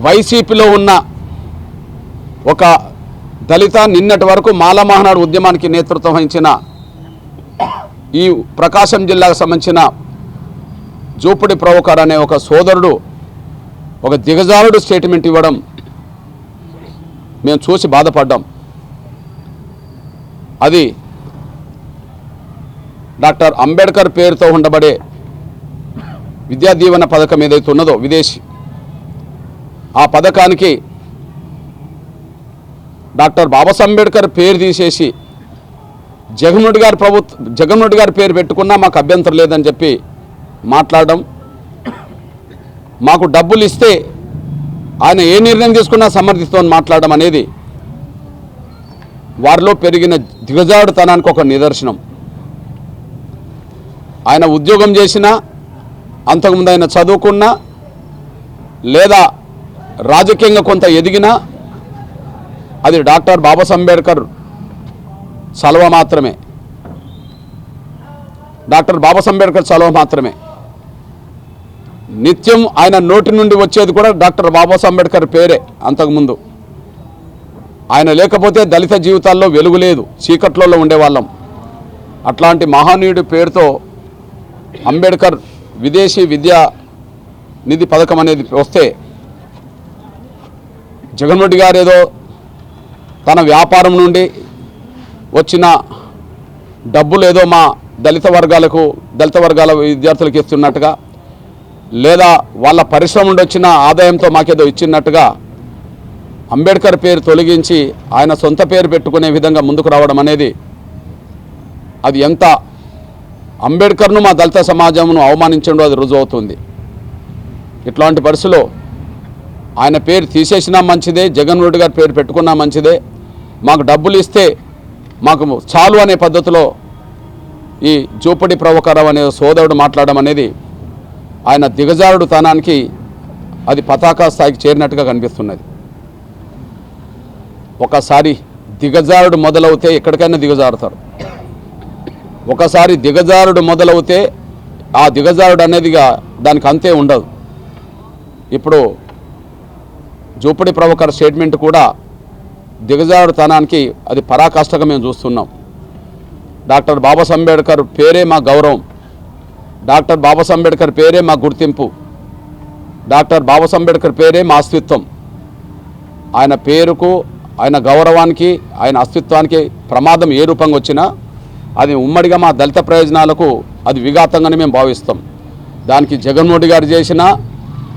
వైసీపీలో ఉన్న ఒక దళిత నిన్నటి వరకు మాల మహానాడు ఉద్యమానికి నేతృత్వం వహించిన ఈ ప్రకాశం జిల్లాకు సంబంధించిన జూపుడి ప్రవోకర్ అనే ఒక సోదరుడు ఒక దిగజారుడు స్టేట్మెంట్ ఇవ్వడం మేము చూసి బాధపడ్డాం. అది డాక్టర్ అంబేద్కర్ పేరుతో ఉండబడే విద్యా దీవెన పథకం ఏదైతే ఉన్నదో విదేశీ, ఆ పథకానికి డాక్టర్ బాబాసాహెబ్ అంబేద్కర్ పేరు తీసేసి జగన్మోహన్ గారి పేరు పెట్టుకున్నా మాకు అభ్యంతరం లేదని చెప్పి మాట్లాడడం, మాకు డబ్బులు ఇస్తే ఆయన ఏ నిర్ణయం తీసుకున్నా సమర్థిస్తామని మాట్లాడడం అనేది వారిలో పెరిగిన దిగజారుడుతనానికి ఒక నిదర్శనం. ఆయన ఉద్యోగం చేసినా, అంతకుముందు ఆయన చదువుకున్నా, లేదా రాజకీయంగా కొంత ఎదిగినా అది డాక్టర్ బాబాసాహెబ్ అంబేద్కర్ చలవ మాత్రమే. డాక్టర్ బాబాసాహెబ్ అంబేద్కర్ చలవ మాత్రమే. నిత్యం ఆయన నోటి నుండి వచ్చేది కూడా డాక్టర్ బాబాసాహెబ్ అంబేద్కర్ పేరే. అంతకుముందు ఆయన లేకపోతే దళిత జీవితాల్లో వెలుగు లేదు, చీకట్లలో ఉండేవాళ్ళం. అట్లాంటి మహానీయుడి పేరుతో అంబేద్కర్ విదేశీ విద్యా నిధి పథకం అనేది వస్తే జగన్మోహన్ రెడ్డి గారు ఏదో తన వ్యాపారం నుండి వచ్చిన డబ్బులు ఏదో మా దళిత వర్గాల విద్యార్థులకు ఇస్తున్నట్టుగా, లేదా వాళ్ళ పరిశ్రమ నుండి వచ్చిన ఆదాయంతో మాకేదో ఇచ్చినట్టుగా అంబేద్కర్ పేరు తొలగించి ఆయన సొంత పేరు పెట్టుకునే విధంగా ముందుకు రావడం అనేది అది ఎంత అంబేద్కర్ను మా దళిత సమాజంను అవమానించడో అది రుజువు అవుతుంది. ఇట్లాంటి పరిస్థితుల్లో ఆయన పేరు తీసేసినా మంచిదే, జగన్మోహన్ రెడ్డి గారి పేరు పెట్టుకున్నా మంచిదే, మాకు డబ్బులు ఇస్తే మాకు చాలు అనే పద్ధతిలో ఈ జూపుడి ప్రవోకర్ అనే సోదరుడు మాట్లాడడం అనేది ఆయన దిగజారుడు తనానికి అది పతాక స్థాయికి చేరినట్టుగా కనిపిస్తున్నది. ఒకసారి దిగజారుడు మొదలవుతే ఎక్కడికైనా దిగజారుతారు. ఒకసారి దిగజారుడు మొదలవుతే ఆ దిగజారుడు అనేదిగా దానికి అంతే ఉండదు. ఇప్పుడు జూపుడి ప్రవోకర్ స్టేట్మెంట్ కూడా దిగజారుడుతనానికి అది పరాకాష్ఠగా మేము చూస్తున్నాం. డాక్టర్ బాబాసాహెబ్ అంబేద్కర్ పేరే మా గౌరవం, డాక్టర్ బాబాసాహెబ్ అంబేద్కర్ పేరే మా గుర్తింపు, డాక్టర్ బాబాసాహెబ్ అంబేద్కర్ పేరే మా అస్తిత్వం. ఆయన పేరుకు, ఆయన గౌరవానికి, ఆయన అస్తిత్వానికి ప్రమాదం ఏ రూపంగా వచ్చినా అది ఉమ్మడిగా మా దళిత ప్రయోజనాలకు అది విఘాతంగానే మేము భావిస్తాం. దానికి జగన్మోహన్ రెడ్డి గారు చేసినా,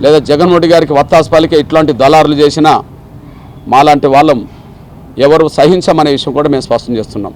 లేదా జగన్మోహన్ రెడ్డి గారికి వత్తాసు పలికే ఇట్లాంటి దళారులు చేసినా మాలాంటి వాళ్ళం ఎవరు సహించమనే విషయం కూడా మేము స్పష్టం చేస్తున్నాం.